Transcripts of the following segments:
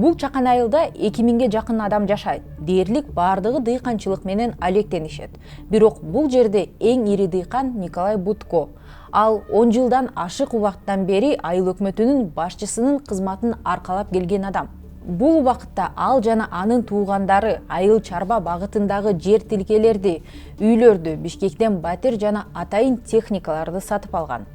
Бул чакан айылда 2000ге жакын адам жашайт. Дээрлик бардыгы дыйканчылык менен алектенишет. Бирок бул жерде эң ири дыйкан Николай Будко. Ал 10 жылдан ашык убакыттан бери айыл өкмөтүнүн башчысынын кызматын аркалап келген адам. Бул убакытта ал жана анын туугандары айыл чарба багытындагы жер тилкелерди, үйлөрдү, Бишкектен батир жана атайын техникаларды сатып алган.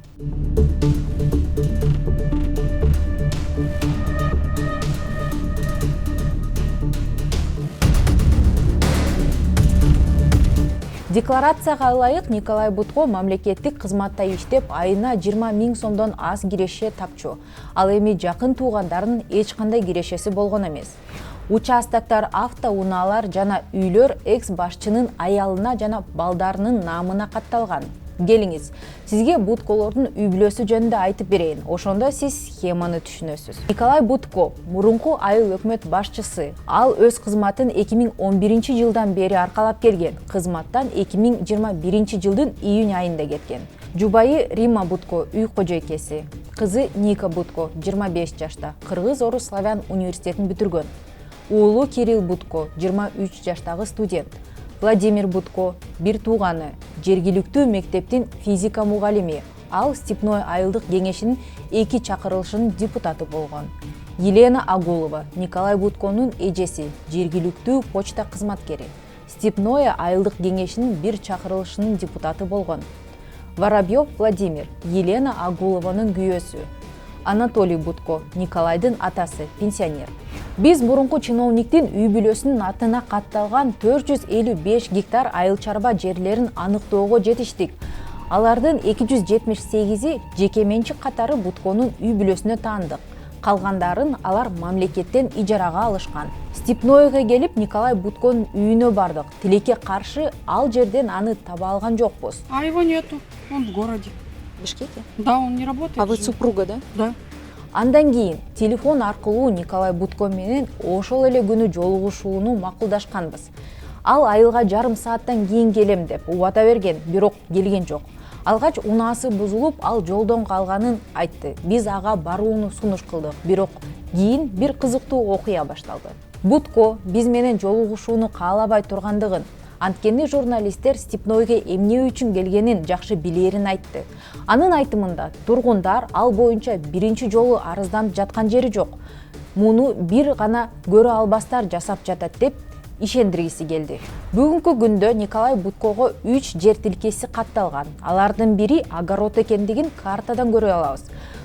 Декларацияга ылайык Николай Будко мамлекеттик кызматта иштеп, айына 20 000 сомдон аз киреше тапчу. Ал эми жакын туугандарынын эч кандай кирешеси болгон эмес. Участоктор, автоунаалар жана үйлөр экс башчынын аялына жана балдарынын наамына катталган. Келиңиз, сизге Будколордун үй бүлөсү жөнүндө айтып берейин. Ошондо сиз схеманы түшүнөсүз. Николай Будко мурунку айыл өкмөт башчысы. Ал өз кызматын 2011 жылдан бери аркалап келген. Кызматтан 2021 жылдын июнь айында кеткен. Жубайы Римма Будко үй кожойкеси. Кызы Ника Будко 25 жашта, Кыргыз-Орус славян университетин бүтүргөн. Уулу Кирилл Будко 23 жаштагы студент. Владимир Будко бир тууганы, жергиликтүү мектептин физика мугалими. Ал Степной айылдык кеңешинин 2 чакырылышынын депутаты болгон. Елена Агулова Николай Будконун эжеси, жергиликтүү почта кызматкери. Степное айылдык кеңешинин 1 чакырылышынын депутаты болгон. Воробьев Владимир Елена Агулованын күйөөсү. Анатолий Будко Николайдын атасы, пенсионер. Биз мурунку чиновниктин үй бүлөсүнүн атына катталган 455 гектар айыл чарба жерлерин аныктоого жетиштик. Алардын 278-и жеке менчик катары Будконун үй бүлөсүнө таандык. Калгандарын алар мамлекеттен ижарага алышкан. Степнойго келип Николай Будконун үйүнө бардык. Тилекке каршы ал жерден аны таба алган жокпуз. А его нету, он в городе. В Бишкеке? Да, он не работает. А вы супруга, да? Да. Андан кийин телефон аркылуу Николай Будко менен ошол эле күнү жолугушууну макулдашканбыз. Ал айылга жарым сааттан кийин келем деп убата берген, бирок келген жок. Алгач унаасы бузулуп, ал жолдон калганын айтты. Биз ага барууну сунуш кылдык, бирок кийин бир кызыктуу окуя башталды. Будко биз менен жолугушууну каалабай тургандыгын, анткени журналисттер Степнойго эмне үчүн келгенин жакшы билерин айтты. Анын айтымында тургундар ал боюнча биринчи жолу арызданып жаткан жери жок. Муну бир гана көрө албастар жасап жатат деп ишендиргиси келди. Бүгүнкү күндө Николай Будкого 3 жер тилкеси катталган. Алардын бири огород экендигин картадан көрө алабыз.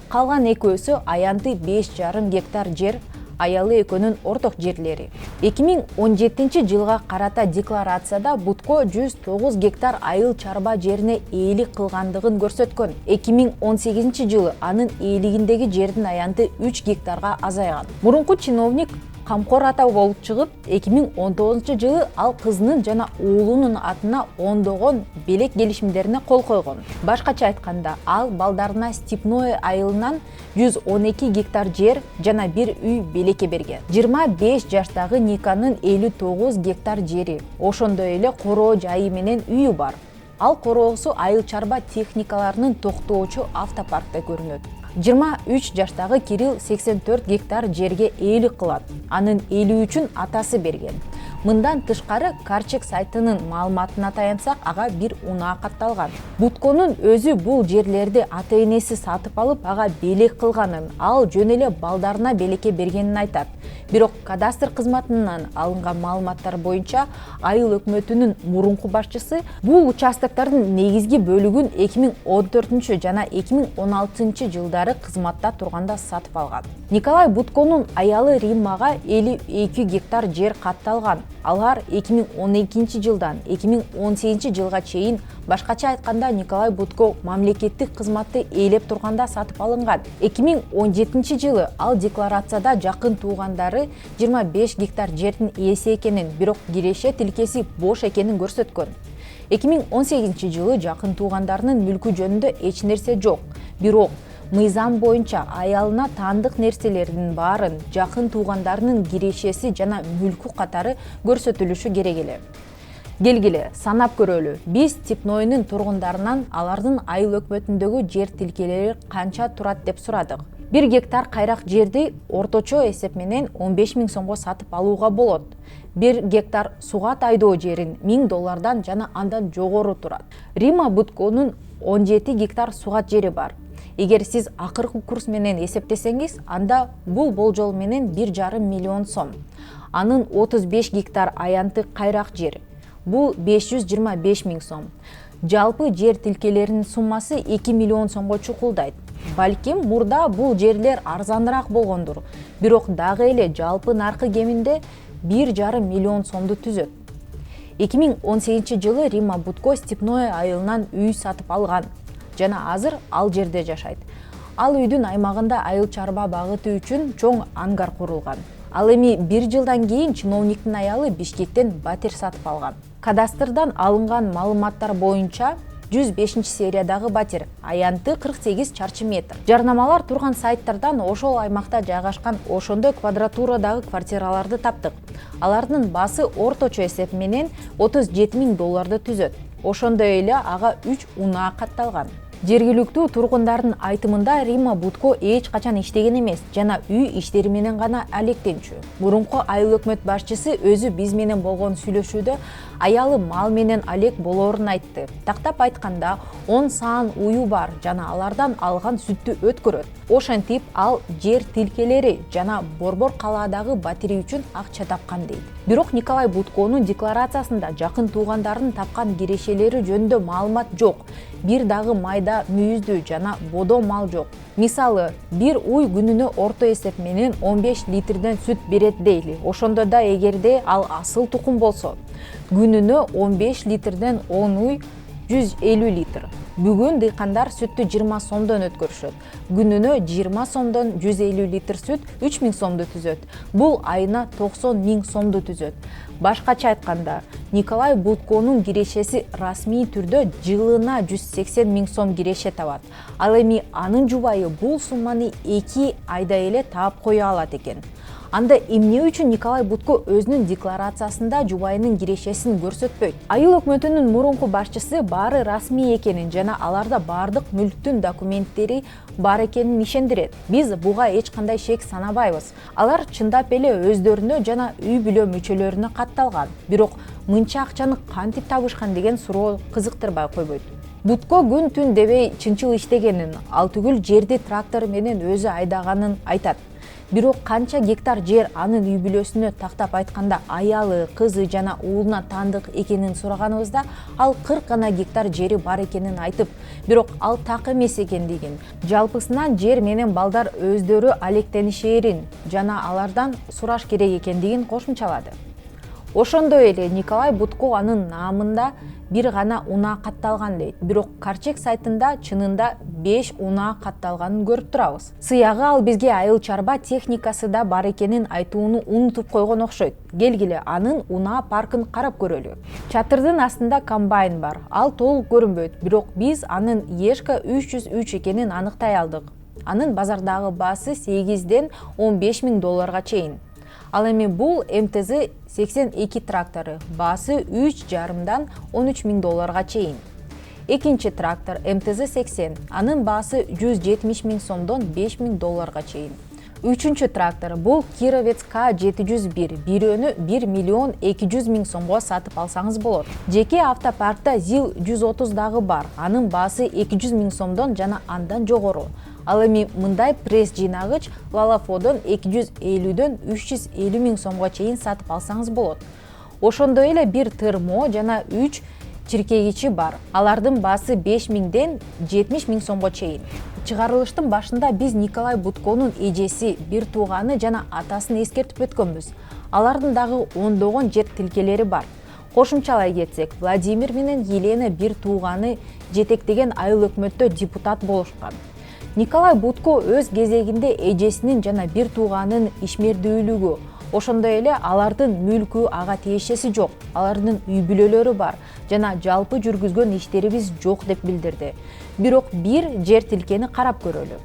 Калган экөөсү аянты 5,5 гектар жер, аялы экөөнүн орток жерлери. 2017 жылга карата декларацияда Будко 109 гектар айыл чарба жерине ээлик кылгандыгын көрсөткөн. 2018 жылы анын ээлигиндеги жердин аянты 3 гектарга азайган. Мурунку чиновник камкор ата болуп чыгып, 2019 жылы ал кызынын жана уулунун атына ондогон белек келишимдерине кол койгон. Башкача айтканда, ал балдарына Степное айылынан 112 гектар жер жана бир үй белекке берген. 25 жаштагы Никанын 59 гектар жери, ошондой эле короо жайы менен үйү бар. Ал короосу айыл чарба техникаларынын токтоочу автопаркта көрүнөт. 23 жаштагы Кирилл 84 гектар жерге ээлик кылат. Анын 53-үн атасы берген. Мындан тышкары Карчек сайтынын маалыматына таянсак, ага бир унаа катталган. Будконун өзү бул жерлерди ата-энеси сатып алып, ага белек кылганын, ал жөн эле балдарына белекке бергенин айтат. Бирок кадастр кызматынан алынган маалыматтар боюнча айыл өкмөтүнүн мурунку башчысы бул участоктордун негизги бөлүгүн 2014 жана 2016 жылдары кызматта турганда сатып алган. Николай Будконун аялы Риммага 52 гектар жер катталган. Алар 2012 жылдан 2018 жылга чейин, башкача айтканда Николай Будко мамлекеттик кызматты ээлеп турганда сатып алынган. 2017 жылы ал декларацияда жакын туугандары 25 гектар жердин ээси экенин, бирок киреше тилкеси бош экенин көрсөткөн. 2018 жылы жакын туугандарынын мүлкү жөнүндө эч нерсе жок. Бирок мыйзам боюнча аялына таандык нерселердин баарын жакын туугандарынын кирешеси жана мүлкү катары көрсөтүлүшү керек эле. Келгиле, санап көрөлү. Биз Степнойнун тургундарынан алардын айыл өкмөтүндөгү жер тилкелери канча турат деп сурадык. 1 гектар кайрак жерди орточо эсеп менен 15 000 сомго сатып алууга болот. 1 гектар суга тайдоо жерин $1000 жана андан жогору турат. Рима Бутконун 17 гектар сугат жери бар. Эгер сиз акыркы курс менен эсептесеңиз, анда бул болжол менен 1,5 миллион сом. Анын 35 гектар аянты кайрак жер. Бул 525 000 сом. Жалпы жер тилкелеринин суммасы 2 миллион сомго чукулдайт. Балким мурда бул жерлер арзаныраак болгондур. Бирок дагы эле жалпы наркы кеминде 1,5 миллион сомду түзөт. 2018-жылы Рима Бутко Степное айылынан үй сатып алган жана азыр ал жерде жашайт. Ал үйдүн аймагында айыл чарба багыты үчүн чоң ангар курулган. Ал эми 1 жылдан кийин чиновниктин аялы Бишкектен батир сатып алган. Кадастрдан алынган маалыматтар боюнча 105 сериядагы батир, аянты 48 чарчы метр. Жарнамалар турган сайттардан ошол аймакта жайгашкан ошондой квадратурадагы квартираларды таптык. Алардын баасы орточо эсеп менен $37 000 түзөт. Ошондой эле ага 3 унаа катталган. Жергиликтүү тургундардын айтымында Рима Бутко эч качан иштеген эмес жана үй иштери менен гана алектенчү. Мурунку айыл өкмөт башчысы өзү биз менен болгон сүйлөшүүдө аялы мал менен алек болоорун айтты. Тактап айтканда 10 саан уyu бар жана алардан алган сүттү өткөрөт. Ошентип ал жер тилкелери жана борбор калаадагы батири үчүн акча тапкан дейт. Бирок Николай Бутконун декларациясында жакын туугандарын тапкан кирешелери жөнүндө маалымат жок. Бир дагы майда мүйүздүү жана бодо мал жок. Мисалы, бир уй күнүнө орто эсеп менен 15 литрден сүт берет дейли. Ошондо да эгерде ал асыл тукум болсо, күнүнө 15 литрден 10 уй 150 литр. Бүгүн дыйкандар сүттү 20 сомдон өткөрүшөт. Күнүнө 20 сомдон 150 литр сүт 3 000 сомду түзөт. Бул айына 90 000 сомду түзөт. Башкача айтканда, Николай Бутконун кирешеси расмий түрдө жылына 180 000 сом киреше табат. Ал эми анын жубайы бул сумманы 2 айда эле таап кое алат экен. Анда эмне үчүн Николай Бутко өзүнүн декларациясында жубайынын кирешесин көрсөтпөйт? Айыл өкмөтүнүн мурунку башчысы баары расмий экенин жана аларда бардык мүлктүн документтери бар экенин ишендирет. Биз буга эч кандай шек санабайбыз. Алар чындап эле өздөрүнө жана үй бүлө мүчөлөрүнө катталган. Бирок мынча акчаны кантип табышкан деген суроо кызыктырбай койбойт. Бутко күн түн дебей чынчыл иштегенин, ал түгүл жерди трактор менен өзү айдаганын айтат. Бирок канча гектар жер анын үй бүлөсүнө тактап айтканда аялы, кызы жана уулуна таандык экенин сураганыбызда ал 40 гана гектар жери бар экенин айтып, бирок ал так эмес экендигин, жалпысынан жер менен балдар өздөрү алектенишерин жана алардан сураш керек экендигин кошумчалады. Ошондой эле Николай Бутко анын наамында бир гана унаа катталган дейт. Бирок Карчек сайтында чынында 5 унаа катталганын көрүп турабыз. Сыягы ал бизге айыл чарба техникасы да бар экенин айтууну унутуп койгон окшойт. Келгиле анын унаа паркын карап көрөлү. Чатырдын астында комбайн бар. Ал толук көрүнбөйт, бирок биз анын Ешка 303 экенин аныктай алдык. Анын базардагы баасы $8 15 000 чейин. Ал эми бул МТЗ 82 трактору, баасы 3,5 13 000 чейин. Экинчи трактор МТЗ 80, анын баасы 170 000 сомдон 5 000 чейин. Үчүнчү трактор бул Кировец К701, бирөөнү 1 миллион 200 000 сомго сатып алсаңыз болот. Жеке автопаркта ЗИЛ 130 дагы бар, анын баасы 200 000 сомдон жана андан жогору. Ал эми мындай пресс жыйнагыч Лалафодон 250дөн 350 000 сомго чейин сатып алсаңыз болот. Ошондой эле бир тырмо жана 3 чиркегичи бар. Алардын баасы 5 000ден 70 000 сомго чейин. Чыгарылыштын башында биз Николай Бутконун эжеси, бир тууганы жана атасын эскертип өткөнбүз. Алардын дагы ондогон жер тилкелери бар. Кошумчалай кетсек, Владимир менен Елена бир тууганы жетектеген айыл өкмөттө депутат болушкан. Николай Бутко өз кезегинде эжесинин жана бир тууганын ишмердүүлүгү, ошондой эле алардын мүлкү ага тиешеси жок, алардын үй бүлөлөрү бар жана жалпы жүргүзгөн иштерибиз жок деп билдирди. Бирок бир жер тилкени карап көрөлү.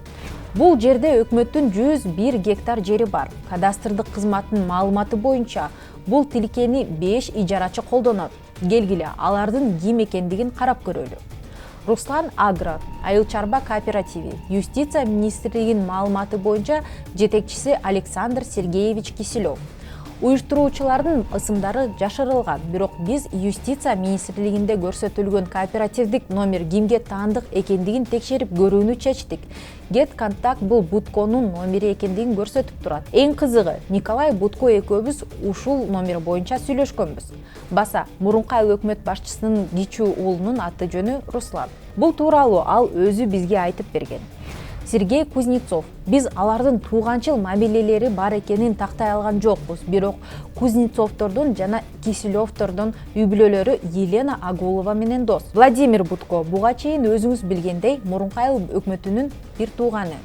Бул жерде өкмөттүн 101 гектар жери бар. Кадастрдык кызматтын маалыматы боюнча бул тилкени 5 ижарачы колдонот. Келгиле алардын ким экендигин карап көрөлү. Руслан Агро айыл чарба кооперативи, юстиция министрлигинин маалыматы боюнча жетекчиси Александр Сергеевич Киселев. Уюштуруучулардын ысымдары жашырылган, бирок биз юстиция министрлигинде көрсөтүлгөн кооперативдик номер кимге таандык экендигин текшерип көрүүнү чечтик. Get Contact бул Бутконун номери экендигин көрсөтүп турат. Эң кызыгы, Николай Бутко экөөбүз ушул номер боюнча сүйлөшкөнбүз. Баса, мурунку айыл өкмөт башчысынын кичүү уулунун аты жөнү Руслан. Бул тууралуу ал өзү бизге айтып берген. Сергей Кузнецов. Биз алардын тууганчыл мамилелери бар экенин тактай алган жокпуз. Бирок Кузнецовтордун жана Киселевтордун үй бүлөлөрү Елена Агулова менен дос. Владимир Бутко буга чейин өзүңүз билгендей мурунку айыл өкмөтүнүн бир тууганы.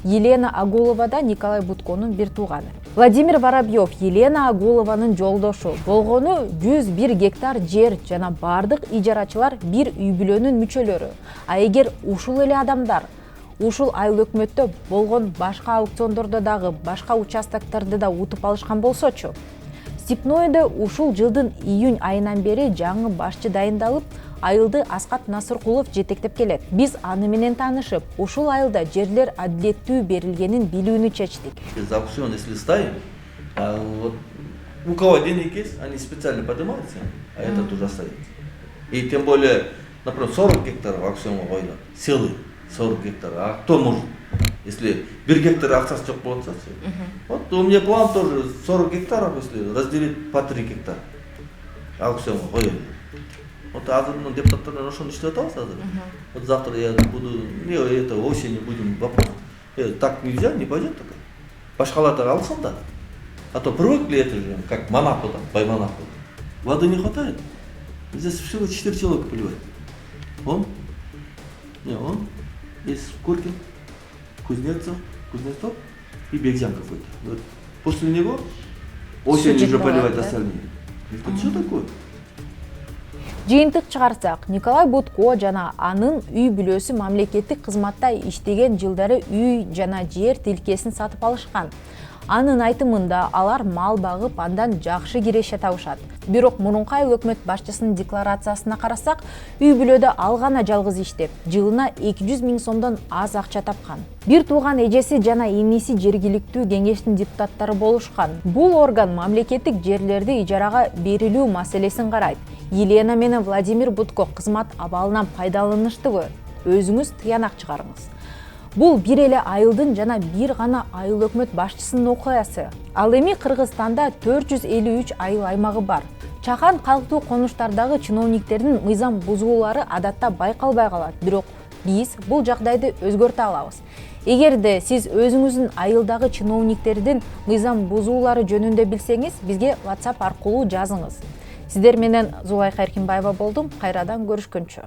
Елена Агулова да Николай Бутконун бир тууганы. Владимир Воробьев Елена Агулованын жолдошу. Болгону 101 гектар жер жана бардык ижарачылар бир үй бүлөнүн мүчөлөрү. А эгер ушул эле адамдар ушул айыл өкмөттө болгон башка аукциондордо дагы башка участоктарды да утуп алышкан болсочу. Степнойдо ушул жылдын июнь айынан бери жаңы башчы дайындалып, айылды Аскат Насыркулов жетектеп келет. Биз аны менен таанышып, ушул айылда жерлер адилеттүү берилгенин билүүнү чечтик. За аукцион если ставим, вот у кого денег есть, они специально поднимаются, а этот уже остается. И тем более, например, 40 гектаров аукционга коюлат, целый 40 гектаров. А кто может, если 1 гектар акчасы жок болот, вот у меня план тоже 40 гектаров, если разделить по 3 гектара аукционга коюлат. Вот азыр депутаттар ошону иштеп атабыз азыр. Вот завтра я буду, это осенью будем вопрос. Так нельзя, не пойдет так. Башкаларда алсын да. А то привыкли это же, как Монако там, по Монако. Воды не хватает. Здесь всего 4 человека поливает. Он, есть Куркин, Кузнецов и Бекзян какой-то. Вот. После него осенью уже поливать остальные. Это что такое? Жыйынтык чыгарсак, Николай Бутко жана анын үй бүлөсү мамлекеттик кызматта иштеген жылдары үй жана жер тилкесин сатып алышкан. Анын айтымында алар мал багып, андан жакшы киреше табышат. Бирок мурунку айыл өкмөт башчысынын декларациясына карасак, үй бүлөдө ал гана жалгыз иштеп, жылына 200 000 сомдон аз акча тапкан. Бир тууган эжеси жана иниси жергиликтүү кеңештин депутаттары болушкан. Бул орган мамлекеттик жерлерди ижарага берилүү маселесин карайт. Елена менен Владимир Бутко кызмат абалынан пайдаланыштыбы? Өзүңүз тыянак чыгарыңыз. Бул бир эле айылдын жана бир гана айыл өкмөт башчысынын окуясы. Ал эми Кыргызстанда 453 айыл аймагы бар. Чакан калктуу конуштардагы чиновниктердин мыйзам бузуулары адатта байкалбай калат. Бирок биз бул жагдайды өзгөртө алабыз. Эгерде сиз өзүңүздүн айылдагы чиновниктердин мыйзам бузуулары жөнүндө билсеңиз, бизге WhatsApp аркылуу жазыңыз. Сиздер менен Зулайха Эркинбаева болдум. Кайрадан көрүшкөнчө.